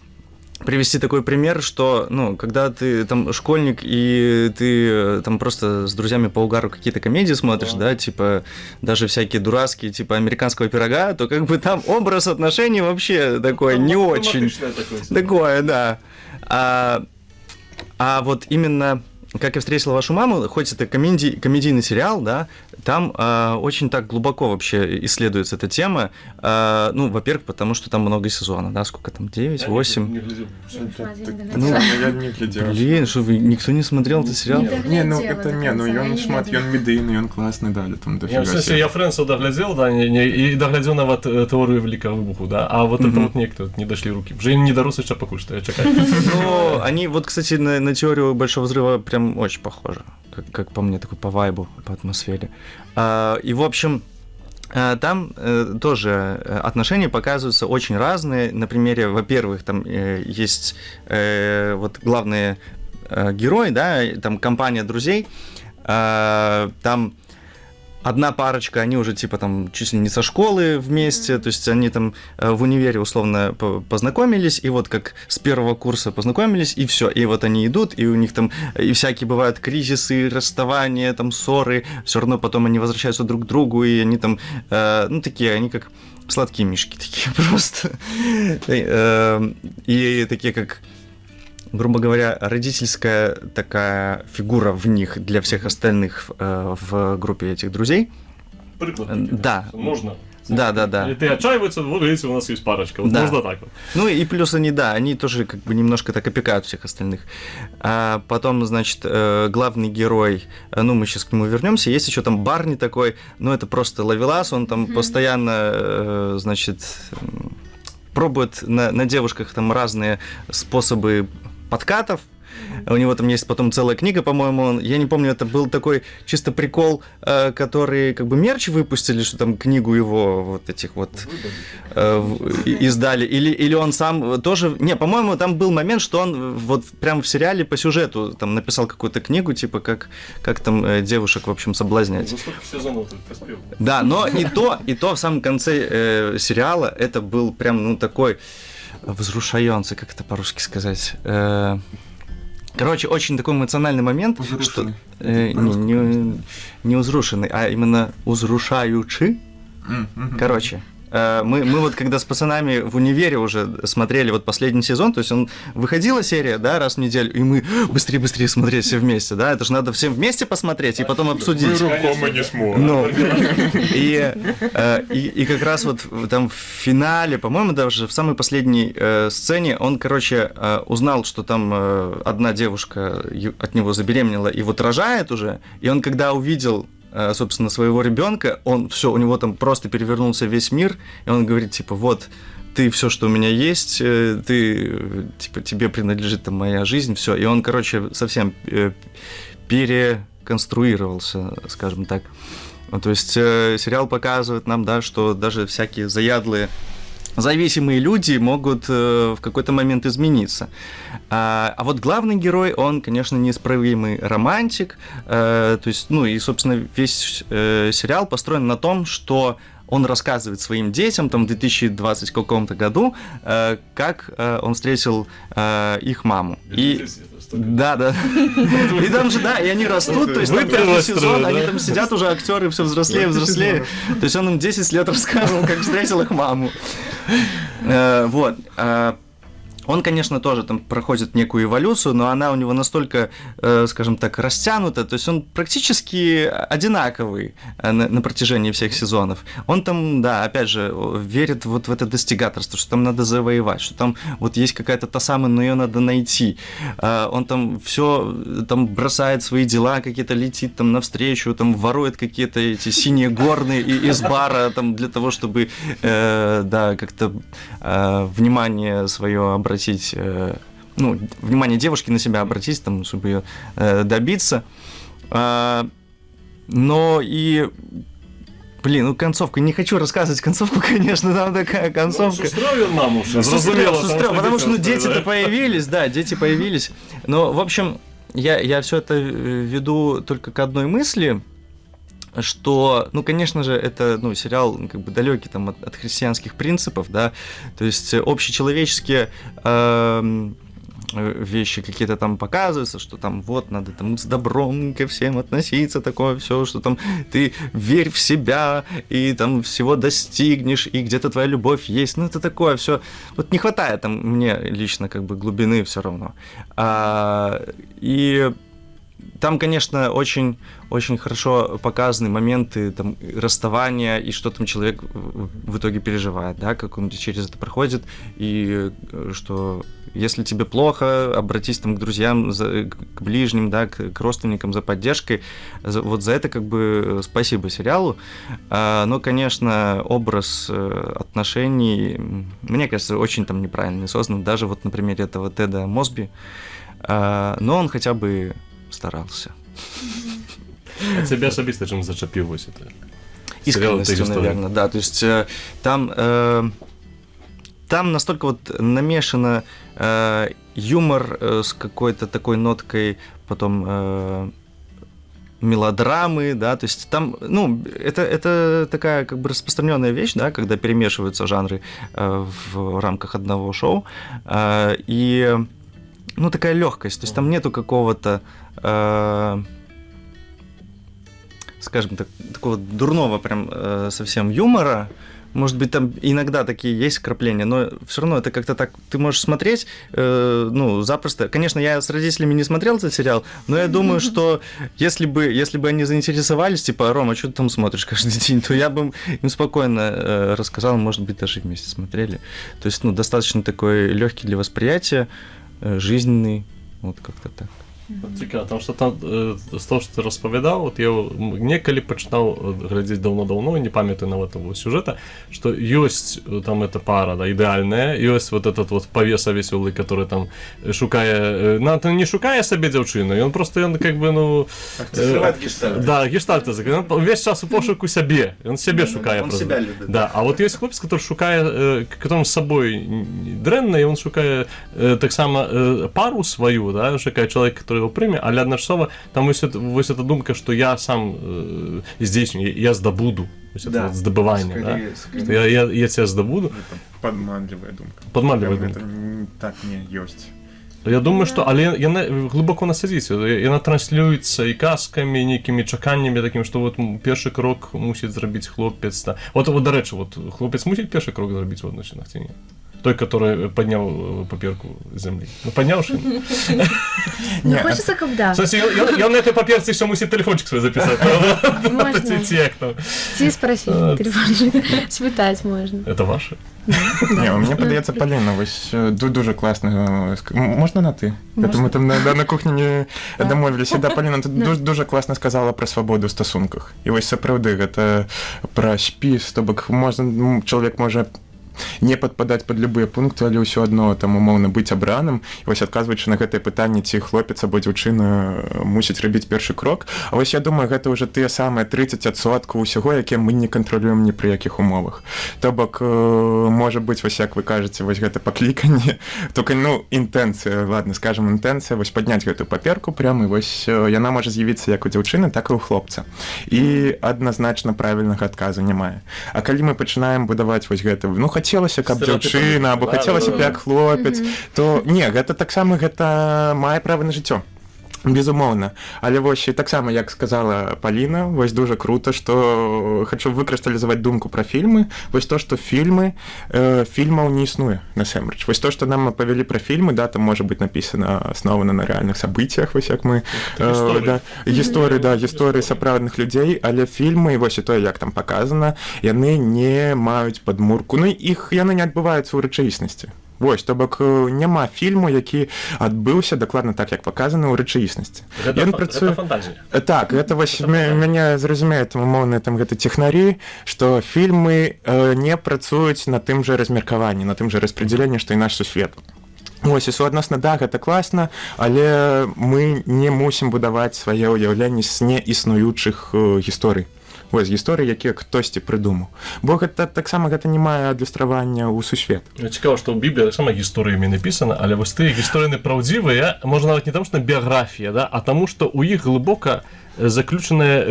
привести такой пример, что, ну, когда ты там школьник и ты там просто с друзьями по угару какие-то комедии смотришь, да, типа даже всякие дурацкие, типа «Американского пирога», то как бы там образ отношений вообще такой не очень. Такое, да. А вот именно «Как я встретил вашу маму», хоть это комедийный сериал, да, там очень так глубоко вообще исследуется эта тема. Ну, во-первых, потому что там много сезонов, да, сколько там, 9, 8? Ну, я не глядел. Блин, что вы, никто не смотрел этот сериал? Не, ну это не, ну ён шмат, ён медыйны, ён класны далі, там дофига. В смысле, я Фрэнсов доглядел, да, и доглядел на вот теорию Великого Выбуху, да, а вот это вот некто не дошли руки. Уже не дорос еще пока что, я чекаю. Ну, они вот, кстати, на теорию Большого Взрыва прям очень похожи, как по мне, такой по вайбу, по атмосфере. И, в общем, там тоже отношения показываются очень разные. На примере, во-первых, там есть вот главные герои, да, там компания друзей, там одна парочка, они уже типа там чуть ли не со школы вместе, то есть они там в универе условно познакомились, и вот как с первого курса познакомились, и все, и вот они идут, и у них там и всякие бывают кризисы, расставания, там ссоры, все равно потом они возвращаются друг к другу, и они там, ну такие, они как сладкие мишки такие просто, и такие как, грубо говоря, родительская такая фигура в них для всех остальных в группе этих друзей. Да. Можно. Да. И ты отчаиваются, вот видите, у нас есть парочка. Вот да. можно так вот. Ну и плюс они, да, они тоже как бы немножко так опекают всех остальных. А потом, значит, главный герой, ну мы сейчас к нему вернемся, есть еще там Барни такой, ну это просто ловелас, он там постоянно, значит, пробует на девушках там разные способы подкатов. У него там есть потом целая книга, по-моему, я не помню, это был такой чисто прикол, который как бы мерч выпустили, что там книгу его вот этих вот издали, или он сам тоже, не, по-моему, там был момент, что он вот прям в сериале по сюжету там написал какую-то книгу, типа как там девушек, в общем, соблазнять. За сколько сезонов ты поспел? Да, но и то в самом конце сериала это был прям, ну, такой взрушаёнцы, как это по-русски сказать. Короче, очень такой эмоциональный момент, что не узрушенный, а именно узрушаючий. Короче, мы вот когда с пацанами в универе уже смотрели вот последний сезон, то есть выходила серия, да, раз в неделю, и мы быстрее смотреть все вместе, да, это же надо всем вместе посмотреть и потом обсудить. Мы не сможем. Ну, и как раз вот там в финале, по-моему, даже в самой последней сцене он, короче, узнал, что там одна девушка от него забеременела и вот рожает уже, и он когда увидел, собственно, своего ребенка, у него там просто перевернулся весь мир, и он говорит, типа, вот, ты все, что у меня есть, тебе принадлежит там моя жизнь, все. И он, короче, совсем переконструировался, скажем так. То есть сериал показывает нам, да, что даже всякие заядлые зависимые люди могут в какой-то момент измениться. А вот главный герой, он, конечно, неисправимый романтик. То есть, ну и, собственно, весь сериал построен на том, что он рассказывает своим детям там, в 2020 каком-то году, как он встретил их маму. Да. И там же, да, и они растут, то есть там каждый сезон, они там сидят уже, актеры все взрослее. То есть он им 10 лет рассказывал, как встретил их маму. Вот. Он, конечно, тоже там проходит некую эволюцию, но она у него настолько, скажем так, растянута, то есть он практически одинаковый на протяжении всех сезонов. Он там, да, опять же, верит вот в это достигаторство, что там надо завоевать, что там вот есть какая-то та самая, но ее надо найти. Он там все там бросает свои дела, какие-то летит там навстречу, там ворует какие-то эти синие горные из бара там для того, чтобы, да, как-то внимание свое обратить, ну, внимание девушки на себя обратить, там, чтобы ее добиться. Но и, блин, ну концовка, не хочу рассказывать концовку, конечно, там такая концовка. Устроил маму, Потому что, ну, дети-то появились, да, дети появились. Но, в общем, я все это веду только к одной мысли, что, ну, конечно же, это, ну, сериал как бы далекий там от христианских принципов, да, то есть общечеловеческие вещи какие-то там показываются, что там вот надо там с добром ко всем относиться, такое все, что там ты верь в себя и там всего достигнешь, и где-то твоя любовь есть, ну, это такое все, вот не хватает там мне лично как бы глубины все равно. И там, конечно, очень, очень хорошо показаны моменты там, расставания и что там человек в итоге переживает, да, как он через это проходит, и что если тебе плохо, обратись там, к друзьям, к ближним, да, к родственникам за поддержкой. Вот за это как бы спасибо сериалу. Но, конечно, образ отношений, мне кажется, очень там неправильно создан, даже вот на примере этого Теда Мосби, но он хотя бы старался. А тебя особисто чим зачепив ось это? Искренностью, наверное, да. То есть там настолько вот намешано юмор с какой-то такой ноткой, потом мелодрамы, да, то есть там, ну, это такая как бы распространенная вещь, да, когда перемешиваются жанры в рамках одного шоу, и, ну, такая легкость, то есть там нету какого-то, скажем так, такого дурного прям совсем юмора. Может быть, там иногда такие есть вкрапления, но все равно это как-то так, ты можешь смотреть, ну, запросто. Конечно, я с родителями не смотрел этот сериал, но я думаю, что если бы они заинтересовались, типа, Рома, что ты там смотришь каждый день, то я бы им спокойно рассказал, может быть, даже вместе смотрели. То есть, ну, достаточно такой легкий для восприятия, жизненный, вот как-то так. Цікаво, тому що там з того, що ти розповідав, от я некалі починав глядзець давно-давно, не памятаю нават того сюжета, что есть там эта пара, да, идеальная, есть вот этот вот повеса веселый, который там шукае, не шукае себе дзяўчыну, он просто, он как бы, ну... Закрывает гештальты. Да, гештальты закрывает, он весь час у пошуку себе, он себе шукае он просто. себя любит. Да, а вот есть хлопец, который шукае, которому с собой дрэнна, и он шукае так само пару свою, да, шукае человек, который его прыме, але адначасова там вось эта думка, что я сам здесь, я здобуду, вось это вот здобывание, да, что я тебя здобуду. Это подманливая думка. Подманливая Прям думка. Это так не есть. Я думаю, што але яна глыбока насадзіць, яна транслюецца і казкамі, нейкімі чаканнямі такім, што вот першы крок мусіць зрабіць хлопец. Вот дарэчы, вот хлопец мусіць першы крок зрабіць у адносінах ці не? Той, который падняў паперку з зямлі. Ну, падняўшы? Ну, хочется, каб да. Ён на этой паперцы яшчэ мусіць тэлефончик свой запісаць, правда? Можна. Ці спрасіць тэлефончик, спытаць можна. Это ваше? Не, мне падаецца, Паліна, вось дуже класна. Можна на ты? Это мы там на кухні не дамовіліся. Да, Паліна, ты дуже класна сказала пра свабоду ў стасунках. І вось сапраўды гэта пра спіс, то бок чалавек можа не падпадаць пад любыя пункты, але ўсё адно там умоўна быць абраным. І вось адказваючы на гэтае пытанне, ці хлопец або дзяўчына мусіць рабіць першы крок. А вось я думаю, гэта ўжо тыя самыя 30% ўсяго, якія мы не кантралюем ні пры якіх умовах. То бок, можа быць, вось як вы кажаце, вось гэта пакліканне, только, ну, інтэнцыя, ладно, скажем, інтэнцыя, вось падняць гэтую паперку прямо, і вось яна можа з'явіцца як у дзяўчыны, так і ў хлопца. І адназначна правільнага адказу не мае. А калі мы пачынаем будаваць вось гэта, ну, хацелася, каб дзяўчына, або хацелася б як хлопец, то не, гэта таксама гэта мае права на жыццё. Безумоўна. Але вось таксама, як сказала Паліна, вось дуже круто, што хачу выкрысталізаваць думку пра фільмы. Вось то, што фільмаў не існуе насамрэч. Вось то, што нам павялі пра фільмы, да, там можа быць напісана аснована на рэальных сабыццях, вось як мы гісторыі сапраўдных людзей, але фільмы, вось і тое, як там паказана, яны не маюць падмурку. Ну, яны не адбываюцца ў рэчаіснасці. Вось, то бок няма фільму, які адбыўся дакладна так, як паказана ў рэчаіснасці. Гэта фантазія. Так, гэта вось мяне зразумее, там умоўныя там гэта тэхнары, што фільмы не працуюць на тым жа размеркаванні, на тым жа распределенні, што і наш сусвет. Вось, і суадносна, да, гэта класна, але мы не мусім будаваць свае ўяўленні з неіснуючых гісторый. Вось, гісторыі, якія хтосьці прыдумаў. Бо гэта таксама гэта не мае адлюстравання ў сусвет. Цікава, што ў Бібліі таксама гісторыямі напісана, але вось тыя гісторыі правдзівыя, можна нават не таму, што біяграфія, да, а таму, што ў іх глыбока заключаная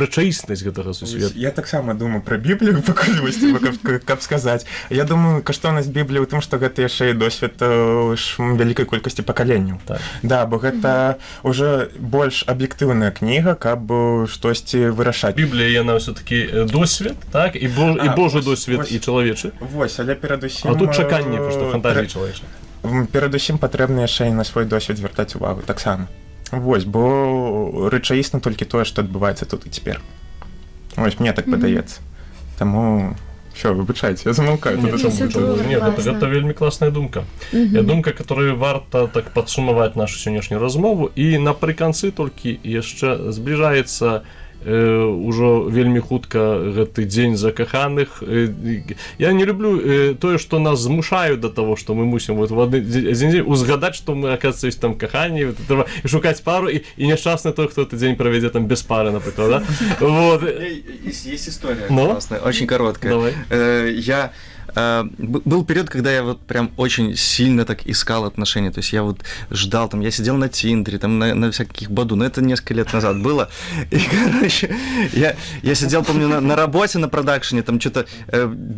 рэчаіснасць гэтага сусвету. Я таксама думаю пра Біблію, пакуль, каб сказаць. Я думаю, каштоўнасць Бібліі ў тым, што гэта яшчэ і досвед вялікай колькасці пакаленняў. Так. Да, бо гэта ўжо больш аб'ектыўная кніга, каб штосьці вырашаць. Біблія, яна ўсё-такі досвед, так? І Божы досвед, і чалавечы. Вось, але перадусім... А тут чаканне, проста фантазіі чалавечы. Перадусім патрэбна яшчэ і на свой досвед звяртаць увагу, таксама. Вось, бо рэчаісна толькі тое, што адбываецца тут і цяпер. Вось, мне так падаецца. Таму, всё, выбачайце, я замаўкаю. Гэта вельмі класная думка. Думка, которую варта так падсумаваць нашу сённяшнюю размову, і напрыканцы толькі яшчэ збліжаецца ўжо вельмі хутка гэты дзень закаханых. Я не люблю тое, што нас змушаюць да таго, што мы мусім вот в адзін дзень узгадаць, што мы, оказывается, ёсць там каханне, трэба шукаць пару, і няшчасны той, хто гэты дзень правядзе там без пары, напрыклад, да? Вот. Есть история классная, очень короткая. Давай. Был период, когда я вот прям очень сильно так искал отношения, то есть я вот ждал, там, я сидел на Тиндере, там, на всяких Баду, но это несколько лет назад было, и, короче, я сидел, помню, на работе, на продакшене, там, что-то,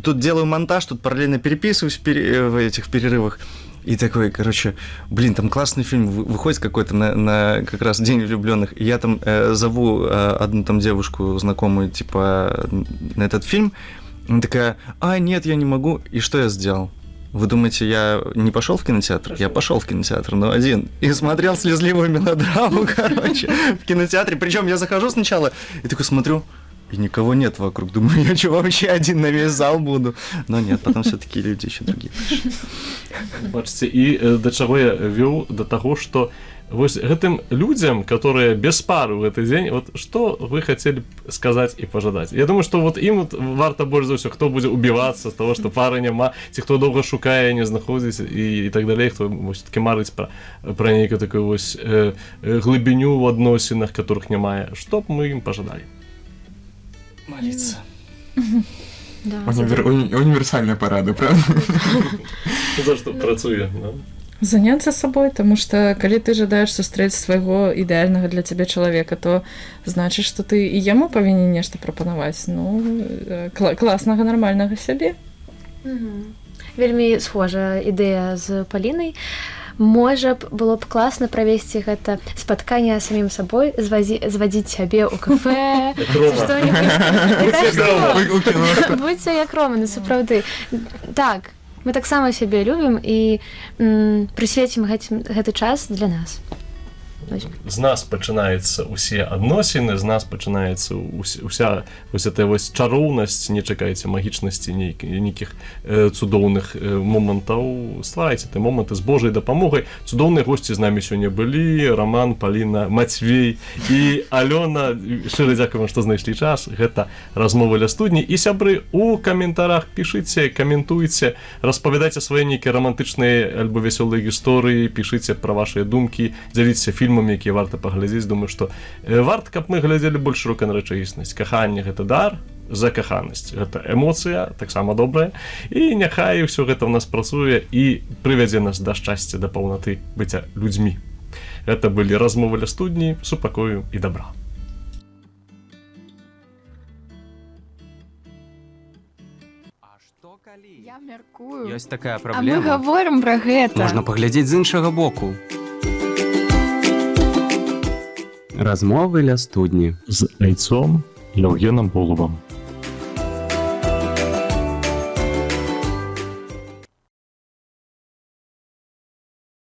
тут делаю монтаж, тут параллельно переписываюсь в этих перерывах, и такой, короче, блин, там классный фильм выходит какой-то на как раз День влюбленных, и я там зову одну там девушку знакомую, типа, на этот фильм. Она такая: нет, я не могу. И что я сделал? Вы думаете, я не пошел в кинотеатр? Я пошел в кинотеатр, но один. И смотрел слезливую мелодраму, короче, в кинотеатре. Причем я захожу сначала и такой смотрю, и никого нет вокруг. Думаю, я что, вообще один на весь зал буду? Но нет, потом все-таки люди еще другие пришли. Бачите, и до чего я вел? До того, что вось гэтым людям, которые без пары в этот день, вот что вы хотели сказать и пожадать? Я думаю, что вот им вот варта больше за все, кто будет убиваться с того, что пары няма, те, кто долго шукае, не знаходится и так далее, кто все-таки марить про некую такую вось глубиню в относинах, которых немає. Что б мы им пожадали? Молиться. Да, універсальна парада, правда? За что працуе, да? Заняться собой, тому что калі ты жадаеш сустрэць свайго ідэальнага для цябе чалавека, то значыць, што ты і яму павінен нешта прапанаваць, ну, класнага, нармальнага сябе. Вельмі схожа ідэя з Палінай. можа б было б класна правесці гэта спатканне з самім сабой, звадзіць сябе ў кафе, будьце як Рома, ну сапраўды. Так, мы таксама сябе любім і прысвецім гэты час для нас. З нас пачынаецца усе адносіны, з нас пачынаецца уся вось эта вось чароўнасць, не чакайце магічнасці нейкіх цудоўных момантаў, стварайце ты моманты з Божай дапамогай. Цудоўныя госці з намі сёння былі: Роман, Паліна, Мацвей і Алёна. Шчыра дзякуем, што знайшлі час. Гэта размовы ля студні. І сябры, у каментарах пішыце, каментуйце, распавядайце свае нейкія рамантычныя альбо вясёлыя гісторыі, пішыце пра вашыя думкі, дзяліцеся фільмамі, якія варта паглядзець. Думаю, што варта, каб мы глядзелі больш шырока на рэчаіснасць. Каханне — гэта дар, закаханасць — гэта эмоцыя, таксама добрая. І няхай ўсё гэта ў нас працуе і прывядзе нас да шчасця, да паўнаты быцця людзьмі. Гэта былі размовы ля студні, супакою і добра. Я мяркую. Ёсць такая А мы праблема. гаворым пра гэта. Можна паглядзець з іншага боку. Размовы ля студні. З Айцом і Євгеном Голубом.